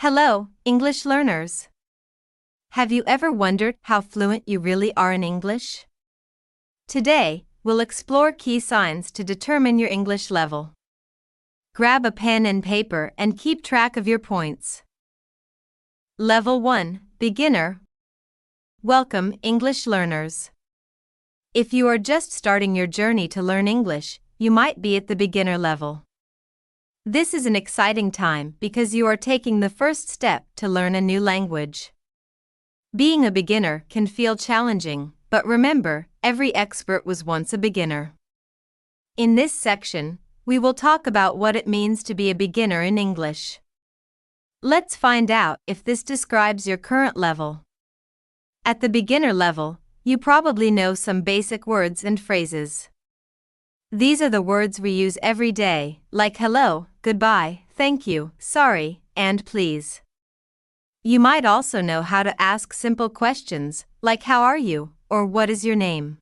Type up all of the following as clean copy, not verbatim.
Hello, English learners. Have you ever wondered how fluent you really are in English? Today, we'll explore key signs to determine your English level. Grab a pen and paper and keep track of your points. Level 1, Beginner. Welcome, English learners. If you are just starting your journey to learn English, you might be at the beginner level. This is an exciting time because you are taking the first step to learn a new language. Being a beginner can feel challenging, but remember, every expert was once a beginner. In this section, we will talk about what it means to be a beginner in English. Let's find out if this describes your current level. At the beginner level, you probably know some basic words and phrases. These are the words we use every day, like hello, goodbye, thank you, sorry, and please. You might also know how to ask simple questions, like how are you, or what is your name.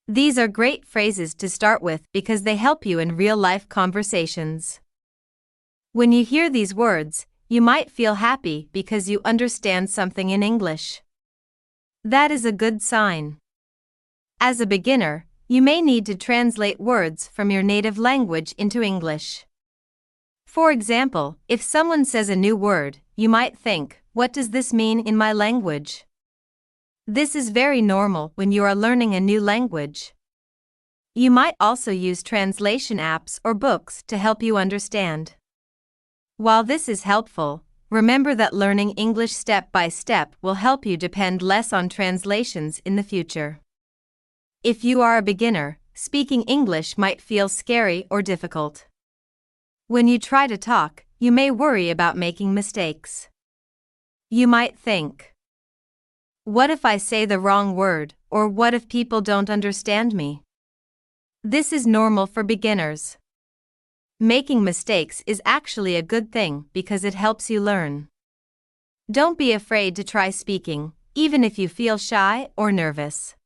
These are great phrases to start with because they help you in real-life conversations. When you hear these words, you might feel happy because you understand something in English. That is a good sign. As a beginner, you may need to translate words from your native language into English. For example, if someone says a new word, you might think, what does this mean in my language? This is very normal when you are learning a new language. You might also use translation apps or books to help you understand. While this is helpful, remember that learning English step by step will help you depend less on translations in the future. If you are a beginner, speaking English might feel scary or difficult. When you try to talk, you may worry about making mistakes. You might think, what if I say the wrong word, or what if people don't understand me? This is normal for beginners. Making mistakes is actually a good thing because it helps you learn. Don't be afraid to try speaking, even if you feel shy or nervous.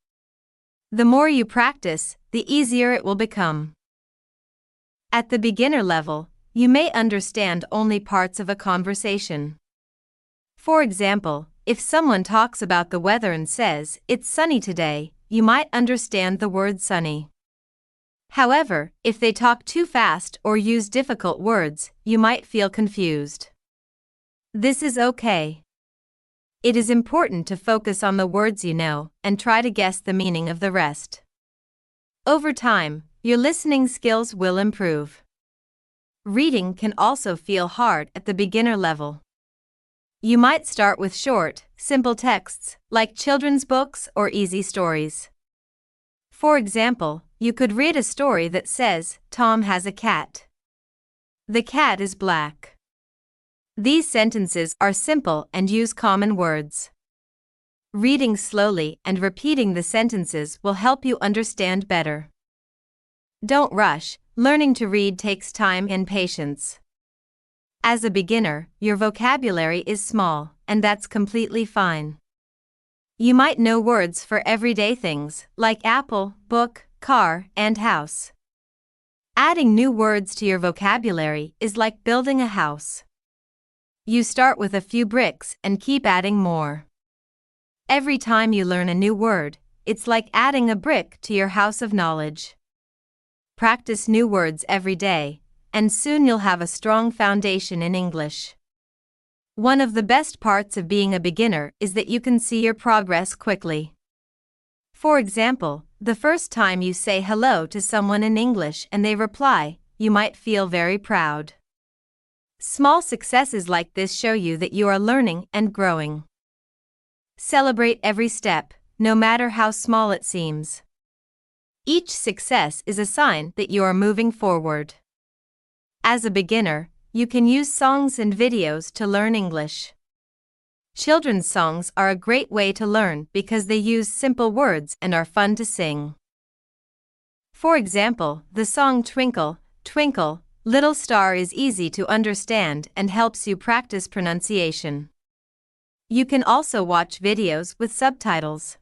The more you practice, the easier it will become. At the beginner level, you may understand only parts of a conversation. For example, if someone talks about the weather and says, it's sunny today, you might understand the word sunny. However, if they talk too fast or use difficult words, you might feel confused. This is okay. It is important to focus on the words you know and try to guess the meaning of the rest. Over time, your listening skills will improve. Reading can also feel hard at the beginner level. You might start with short, simple texts, like children's books or easy stories. For example, you could read a story that says, Tom has a cat. The cat is black. These sentences are simple and use common words. Reading slowly and repeating the sentences will help you understand better. Don't rush, learning to read takes time and patience. As a beginner, your vocabulary is small, and that's completely fine. You might know words for everyday things, like apple, book, car, and house. Adding new words to your vocabulary is like building a house. You start with a few bricks and keep adding more. Every time you learn a new word, it's like adding a brick to your house of knowledge. Practice new words every day, and soon you'll have a strong foundation in English. One of the best parts of being a beginner is that you can see your progress quickly. For example, the first time you say hello to someone in English and they reply, you might feel very proud. Small successes like this show you that you are learning and growing. Celebrate every step, no matter how small it seems. Each success is a sign that you are moving forward. As a beginner, you can use songs and videos to learn English. Children's songs are a great way to learn because they use simple words and are fun to sing. For example, the song Twinkle, Twinkle, Little Star is easy to understand and helps you practice pronunciation. You can also watch videos with subtitles.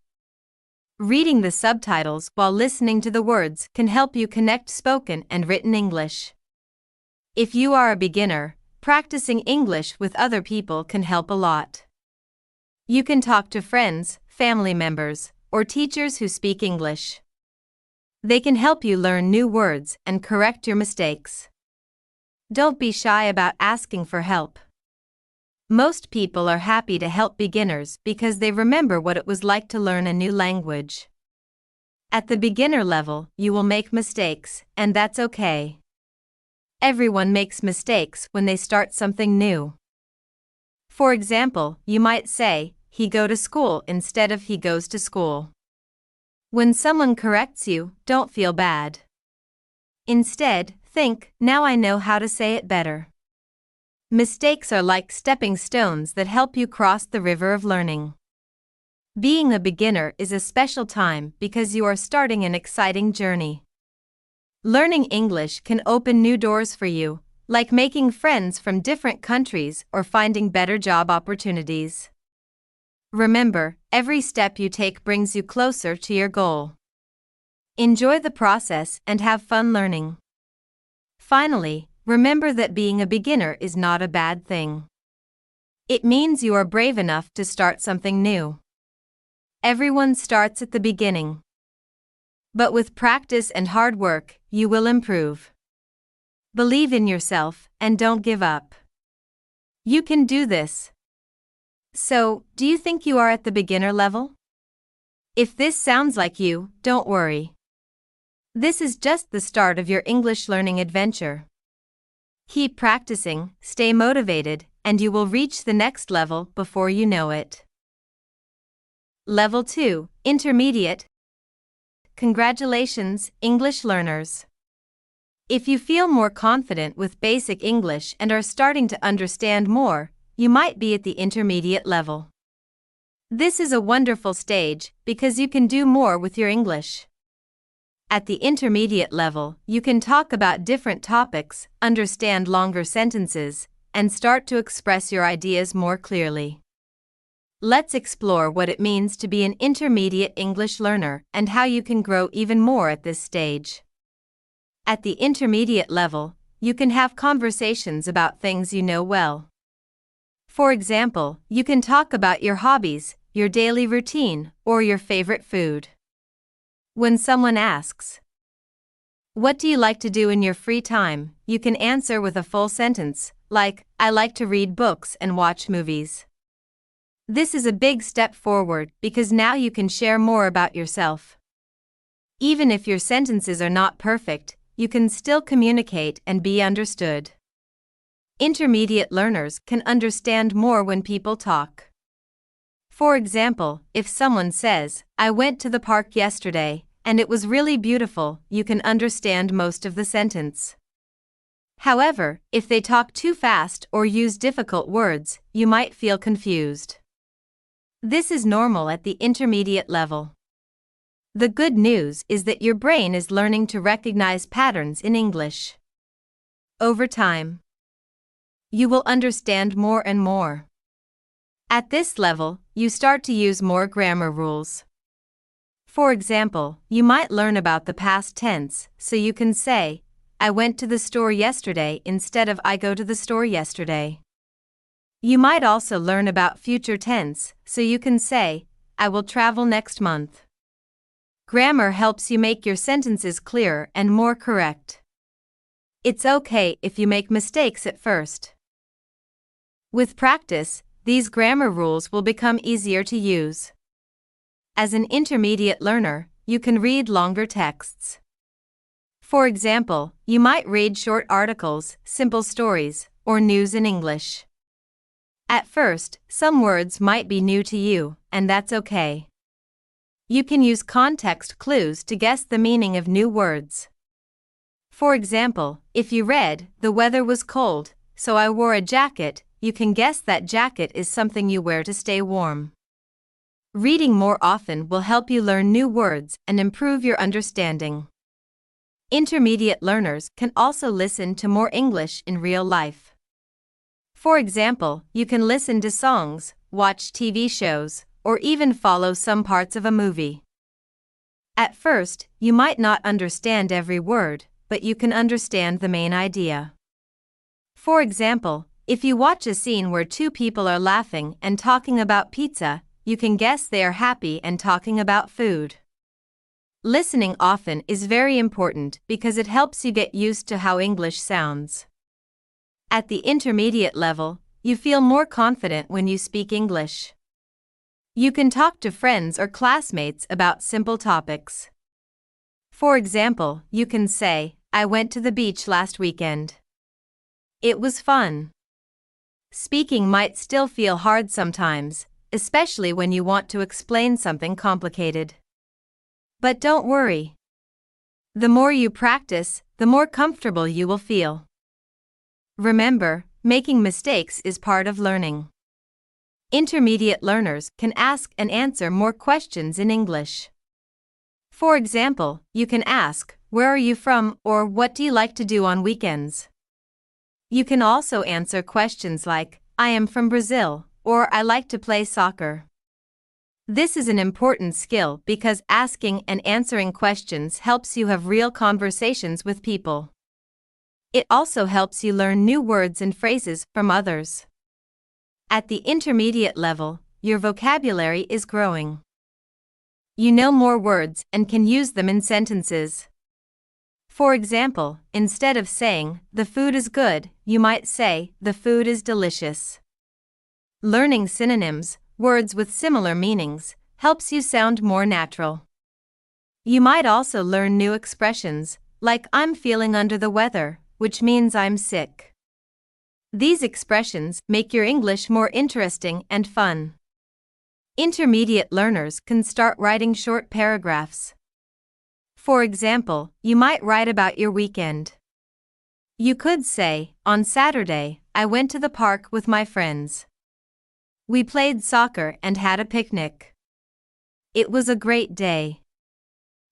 Reading the subtitles while listening to the words can help you connect spoken and written English. If you are a beginner, practicing English with other people can help a lot. You can talk to friends, family members, or teachers who speak English. They can help you learn new words and correct your mistakes. Don't be shy about asking for help. Most people are happy to help beginners because they remember what it was like to learn a new language. At the beginner level, you will make mistakes, and that's okay. Everyone makes mistakes when they start something new. For example, you might say, he go to school instead of he goes to school. When someone corrects you, don't feel bad. Instead, think, now I know how to say it better. Mistakes are like stepping stones that help you cross the river of learning. Being a beginner is a special time because you are starting an exciting journey. Learning English can open new doors for you, like making friends from different countries or finding better job opportunities. Remember, every step you take brings you closer to your goal. Enjoy the process and have fun learning. Finally, remember that being a beginner is not a bad thing. It means you are brave enough to start something new. Everyone starts at the beginning. But with practice and hard work, you will improve. Believe in yourself and don't give up. You can do this. So, do you think you are at the beginner level? If this sounds like you, don't worry. This is just the start of your English learning adventure. Keep practicing, stay motivated, and you will reach the next level before you know it. Level 2, Intermediate. Congratulations, English learners. If you feel more confident with basic English and are starting to understand more, you might be at the intermediate level. This is a wonderful stage because you can do more with your English. At the intermediate level, you can talk about different topics, understand longer sentences, and start to express your ideas more clearly. Let's explore what it means to be an intermediate English learner and how you can grow even more at this stage. At the intermediate level, you can have conversations about things you know well. For example, you can talk about your hobbies, your daily routine, or your favorite food. When someone asks, "What do you like to do in your free time?" you can answer with a full sentence, like, "I like to read books and watch movies." This is a big step forward because now you can share more about yourself. Even if your sentences are not perfect, you can still communicate and be understood. Intermediate learners can understand more when people talk. For example, if someone says, "I went to the park yesterday, and it was really beautiful," you can understand most of the sentence. However, if they talk too fast or use difficult words, you might feel confused. This is normal at the intermediate level. The good news is that your brain is learning to recognize patterns in English. Over time, you will understand more and more. At this level, you start to use more grammar rules. For example, you might learn about the past tense, so you can say, "I went to the store yesterday" instead of "I go to the store yesterday." You might also learn about future tense, so you can say, "I will travel next month." Grammar helps you make your sentences clearer and more correct. It's okay if you make mistakes at first. With practice, these grammar rules will become easier to use. As an intermediate learner, you can read longer texts. For example, you might read short articles, simple stories, or news in English. At first, some words might be new to you, and that's okay. You can use context clues to guess the meaning of new words. For example, if you read, "The weather was cold, so I wore a jacket," you can guess that jacket is something you wear to stay warm. Reading more often will help you learn new words and improve your understanding. Intermediate learners can also listen to more English in real life. For example, you can listen to songs, watch TV shows, or even follow some parts of a movie. At first, you might not understand every word, but you can understand the main idea. For example, If you watch a scene where two people are laughing and talking about pizza, you can guess they are happy and talking about food. Listening often is very important because it helps you get used to how English sounds. At the intermediate level, you feel more confident when you speak English. You can talk to friends or classmates about simple topics. For example, you can say, "I went to the beach last weekend. It was fun." Speaking might still feel hard sometimes, especially when you want to explain something complicated. But don't worry. The more you practice, the more comfortable you will feel. Remember, making mistakes is part of learning. Intermediate learners can ask and answer more questions in English. For example, you can ask, "Where are you from?" or "What do you like to do on weekends?" You can also answer questions like, "I am from Brazil," or "I like to play soccer." This is an important skill because asking and answering questions helps you have real conversations with people. It also helps you learn new words and phrases from others. At the intermediate level, your vocabulary is growing. You know more words and can use them in sentences. For example, instead of saying, "The food is good," you might say, "The food is delicious." Learning synonyms, words with similar meanings, helps you sound more natural. You might also learn new expressions, like "I'm feeling under the weather," which means I'm sick. These expressions make your English more interesting and fun. Intermediate learners can start writing short paragraphs. For example, you might write about your weekend. You could say, "On Saturday, I went to the park with my friends. We played soccer and had a picnic. It was a great day."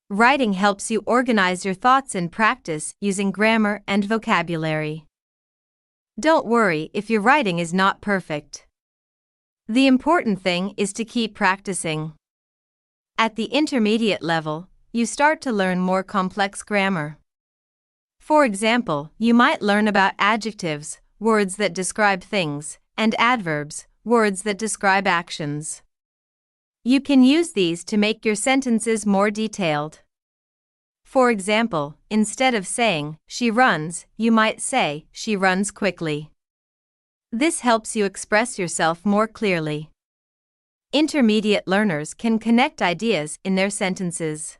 Writing helps you organize your thoughts and practice using grammar and vocabulary. Don't worry if your writing is not perfect. The important thing is to keep practicing. At the intermediate level, you start to learn more complex grammar. For example, you might learn about adjectives, words that describe things, and adverbs, words that describe actions. You can use these to make your sentences more detailed. For example, instead of saying, "She runs," you might say, "She runs quickly." This helps you express yourself more clearly. Intermediate learners can connect ideas in their sentences.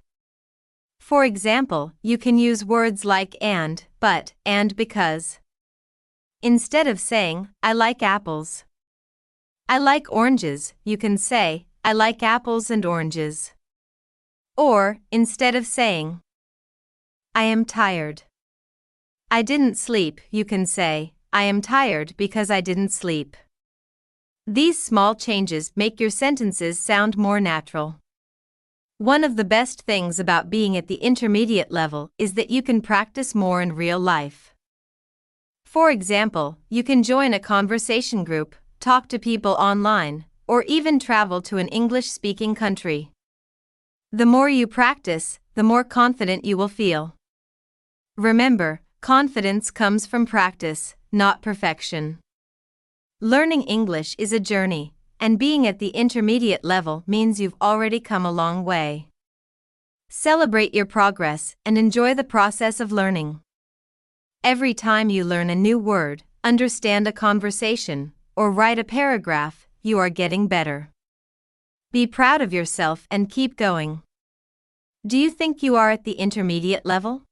For example, you can use words like and, but, and because. Instead of saying, "I like apples," "I like oranges," you can say, "I like apples and oranges." Or, instead of saying, "I am tired. I didn't sleep," you can say, "I am tired because I didn't sleep." These small changes make your sentences sound more natural. One of the best things about being at the intermediate level is that you can practice more in real life. For example, you can join a conversation group, talk to people online, or even travel to an English-speaking country. The more you practice, the more confident you will feel. Remember, confidence comes from practice, not perfection. Learning English is a journey, and being at the intermediate level means you've already come a long way. Celebrate your progress and enjoy the process of learning. Every time you learn a new word, understand a conversation, or write a paragraph, you are getting better. Be proud of yourself and keep going. Do you think you are at the intermediate level?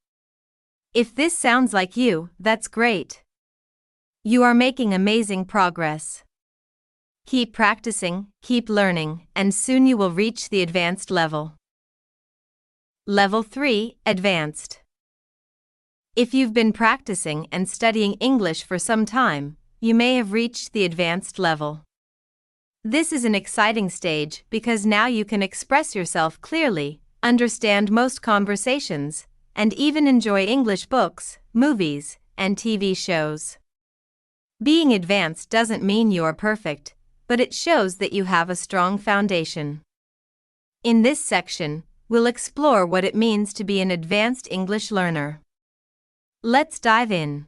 If this sounds like you, that's great. You are making amazing progress. Keep practicing, keep learning, and soon you will reach the advanced level. Level 3, Advanced. If you've been practicing and studying English for some time, you may have reached the advanced level. This is an exciting stage because now you can express yourself clearly, understand most conversations, and even enjoy English books, movies, and TV shows. Being advanced doesn't mean you are perfect, but it shows that you have a strong foundation. In this section, we'll explore what it means to be an advanced English learner. Let's dive in.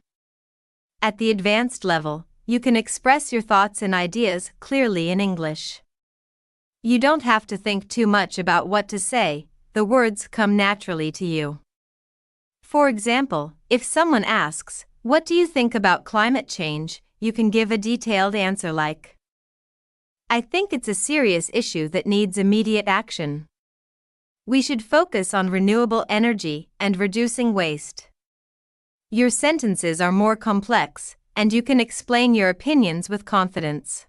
At the advanced level, you can express your thoughts and ideas clearly in English. You don't have to think too much about what to say, the words come naturally to you. For example, if someone asks, "What do you think about climate change?" you can give a detailed answer like, "I think it's a serious issue that needs immediate action. We should focus on renewable energy and reducing waste." Your sentences are more complex, and you can explain your opinions with confidence.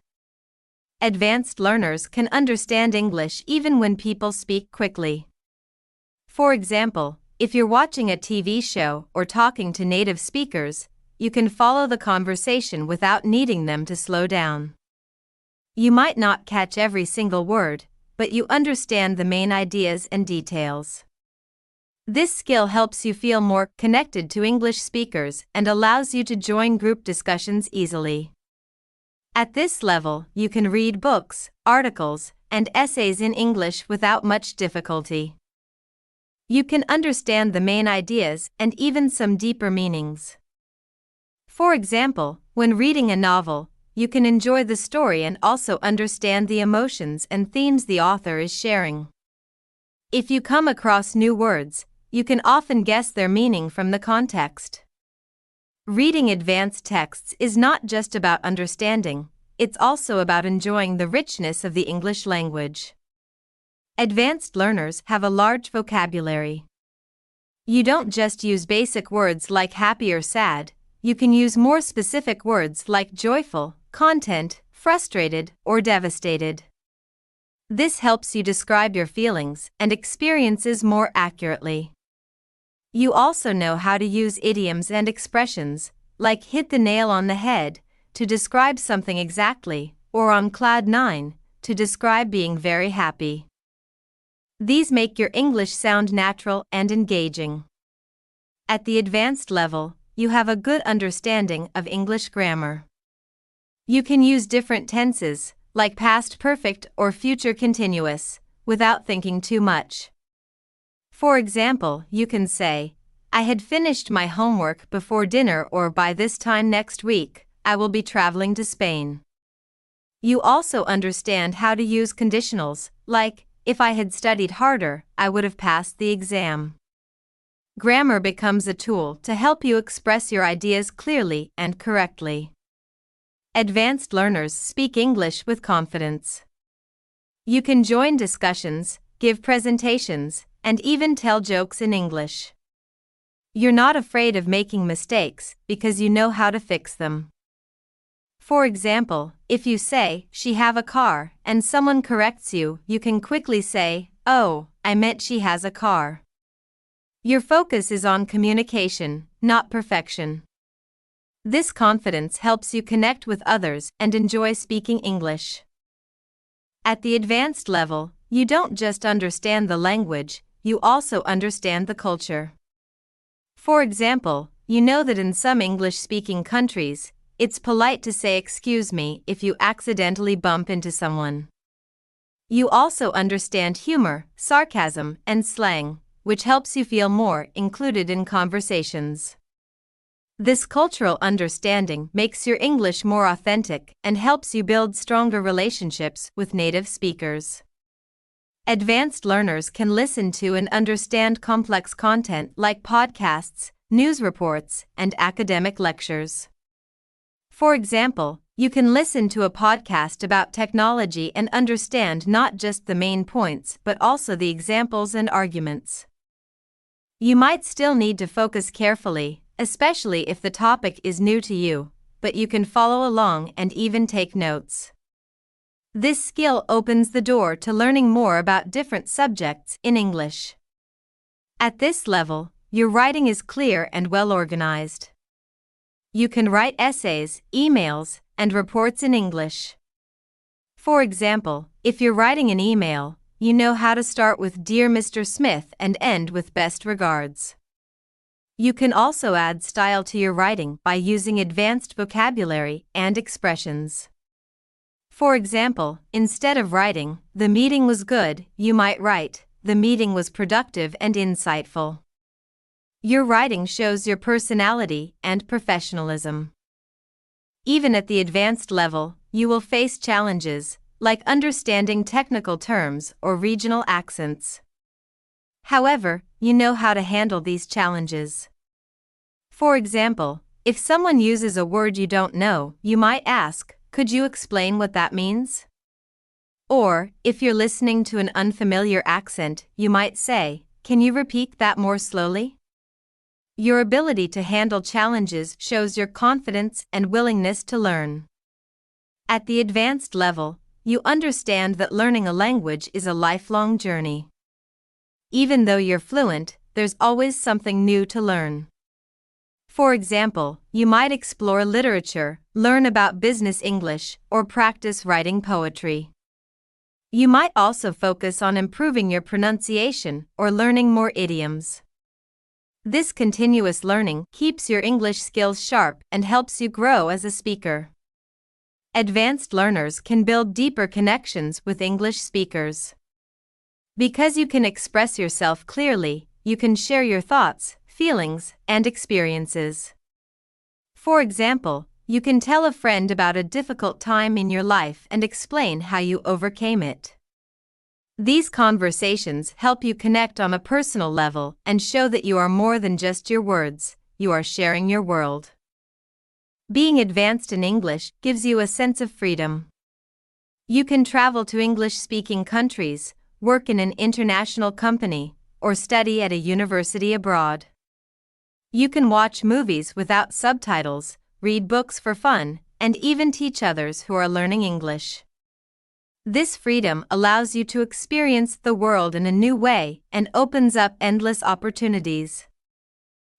Advanced learners can understand English even when people speak quickly. For example, if you're watching a TV show or talking to native speakers, you can follow the conversation without needing them to slow down. You might not catch every single word, but you understand the main ideas and details. This skill helps you feel more connected to English speakers and allows you to join group discussions easily. At this level, you can read books, articles, and essays in English without much difficulty. You can understand the main ideas and even some deeper meanings. For example, when reading a novel, you can enjoy the story and also understand the emotions and themes the author is sharing. If you come across new words, you can often guess their meaning from the context. Reading advanced texts is not just about understanding, it's also about enjoying the richness of the English language. Advanced learners have a large vocabulary. You don't just use basic words like happy or sad, you can use more specific words like joyful, content, frustrated, or devastated. This helps you describe your feelings and experiences more accurately. You also know how to use idioms and expressions, like hit the nail on the head, to describe something exactly, or on cloud nine, to describe being very happy. These make your English sound natural and engaging. At the advanced level, you have a good understanding of English grammar. You can use different tenses, like past perfect or future continuous, without thinking too much. For example, you can say, "I had finished my homework before dinner," or "By this time next week, I will be traveling to Spain." You also understand how to use conditionals, like, "If I had studied harder, I would have passed the exam." Grammar becomes a tool to help you express your ideas clearly and correctly. Advanced learners speak English with confidence. You can join discussions, give presentations, and even tell jokes in English. You're not afraid of making mistakes because you know how to fix them. For example, if you say, "She have a car," and someone corrects you, you can quickly say, "Oh, I meant she has a car." Your focus is on communication, not perfection. This confidence helps you connect with others and enjoy speaking English. At the advanced level, you don't just understand the language, you also understand the culture. For example, you know that in some English-speaking countries, it's polite to say "excuse me" if you accidentally bump into someone. You also understand humor, sarcasm, and slang, which helps you feel more included in conversations. This cultural understanding makes your English more authentic and helps you build stronger relationships with native speakers. Advanced learners can listen to and understand complex content like podcasts, news reports, and academic lectures. For example, you can listen to a podcast about technology and understand not just the main points but also the examples and arguments. You might still need to focus carefully, especially if the topic is new to you, but you can follow along and even take notes. This skill opens the door to learning more about different subjects in English. At this level, your writing is clear and well organized. You can write essays, emails, and reports in English. For example, if you're writing an email, you know how to start with "Dear Mr. Smith" and end with "Best regards." You can also add style to your writing by using advanced vocabulary and expressions. For example, instead of writing, "The meeting was good," you might write, "The meeting was productive and insightful." Your writing shows your personality and professionalism. Even at the advanced level, you will face challenges, like understanding technical terms or regional accents. However, you know how to handle these challenges. For example, if someone uses a word you don't know, you might ask, "Could you explain what that means?" Or, if you're listening to an unfamiliar accent, you might say, "Can you repeat that more slowly?" Your ability to handle challenges shows your confidence and willingness to learn. At the advanced level, you understand that learning a language is a lifelong journey. Even though you're fluent, there's always something new to learn. For example, you might explore literature, learn about business English, or practice writing poetry. You might also focus on improving your pronunciation or learning more idioms. This continuous learning keeps your English skills sharp and helps you grow as a speaker. Advanced learners can build deeper connections with English speakers. Because you can express yourself clearly, you can share your thoughts, feelings, and experiences. For example, you can tell a friend about a difficult time in your life and explain how you overcame it. These conversations help you connect on a personal level and show that you are more than just your words, you are sharing your world. Being advanced in English gives you a sense of freedom. You can travel to English-speaking countries, work in an international company, or study at a university abroad. You can watch movies without subtitles, read books for fun, and even teach others who are learning English. This freedom allows you to experience the world in a new way and opens up endless opportunities.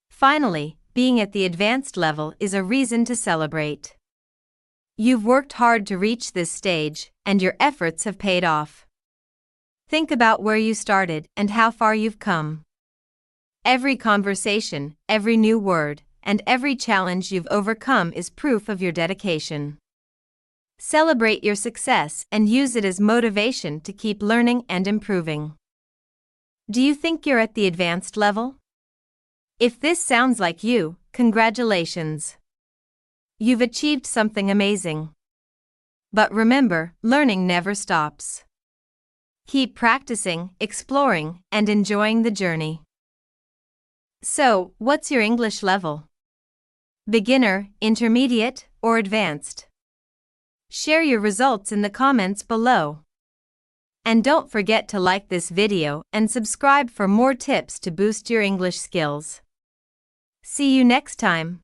Finally, being at the advanced level is a reason to celebrate. You've worked hard to reach this stage, and your efforts have paid off. Think about where you started and how far you've come. Every conversation, every new word, and every challenge you've overcome is proof of your dedication. Celebrate your success and use it as motivation to keep learning and improving. Do you think you're at the advanced level? If this sounds like you, congratulations. You've achieved something amazing. But remember, learning never stops. Keep practicing, exploring, and enjoying the journey. So, what's your English level? Beginner, intermediate, or advanced? Share your results in the comments below. And don't forget to like this video and subscribe for more tips to boost your English skills. See you next time.